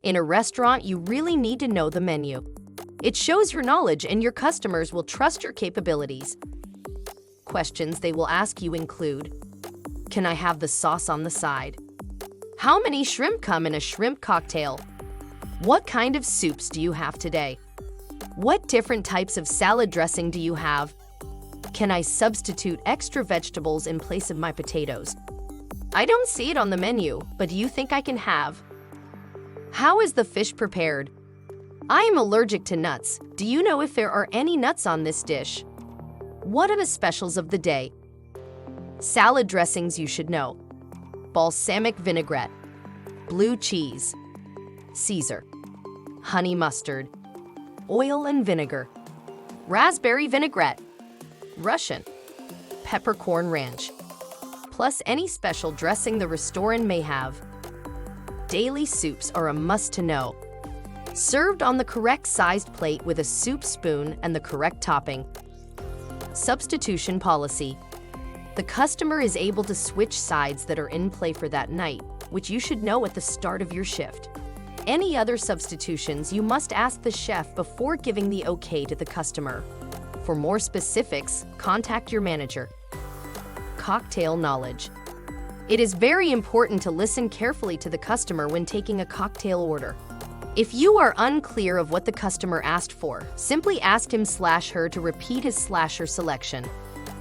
In a restaurant, you really need to know the menu. It shows your knowledge and your customers will trust your capabilities. Questions they will ask you include: can I have the sauce on the side? How many shrimp come in a shrimp cocktail? What kind of soups do you have today? What different types of salad dressing do you have? Can I substitute extra vegetables in place of my potatoes? I don't see it on the menu, but do you think I can have? How is the fish prepared? I am allergic to nuts. Do you know if there are any nuts on this dish? What are the specials of the day? Salad dressings you should know: balsamic vinaigrette, blue cheese, Caesar, honey mustard, oil and vinegar, raspberry vinaigrette, Russian, peppercorn ranch, plus any special dressing the restaurant may have. Daily soups are a must-to-know. Served on the correct sized plate with a soup spoon and the correct topping. Substitution policy. The customer is able to switch sides that are in play for that night, which you should know at the start of your shift. Any other substitutions you must ask the chef before giving the okay to the customer. For more specifics, contact your manager. Cocktail knowledge. It is very important to listen carefully to the customer when taking a cocktail order. If you are unclear of what the customer asked for, simply ask him/her to repeat his/her selection.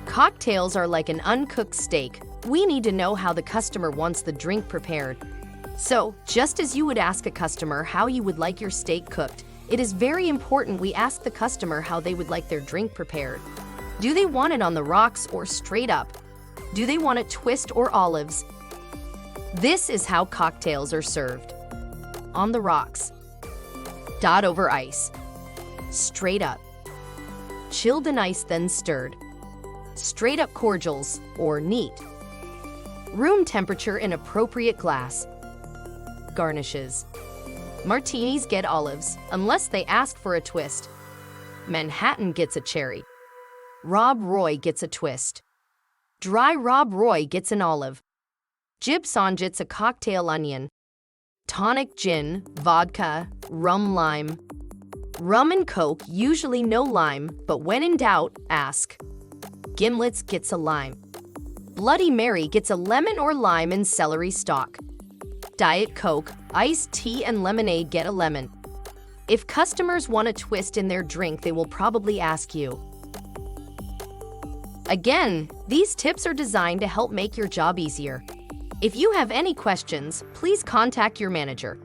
Cocktails are like an uncooked steak. We need to know how the customer wants the drink prepared. So, just as you would ask a customer how you would like your steak cooked, it is very important we ask the customer how they would like their drink prepared. Do they want it on the rocks or straight up? Do they want a twist or olives? This is how cocktails are served. On the rocks. Dot over ice. Straight up. Chilled in ice then stirred. Straight up cordials, or neat. Room temperature in appropriate glass. Garnishes. Martinis get olives, unless they ask for a twist. Manhattan gets a cherry. Rob Roy gets a twist. Dry Rob Roy gets an olive. Gibson gets a cocktail onion. Tonic gin, vodka, rum lime. Rum and Coke usually no lime, but when in doubt, ask. Gimlets gets a lime. Bloody Mary gets a lemon or lime and celery stalk. Diet Coke, iced tea and lemonade get a lemon. If customers want a twist in their drink, they will probably ask you. Again, these tips are designed to help make your job easier. If you have any questions, please contact your manager.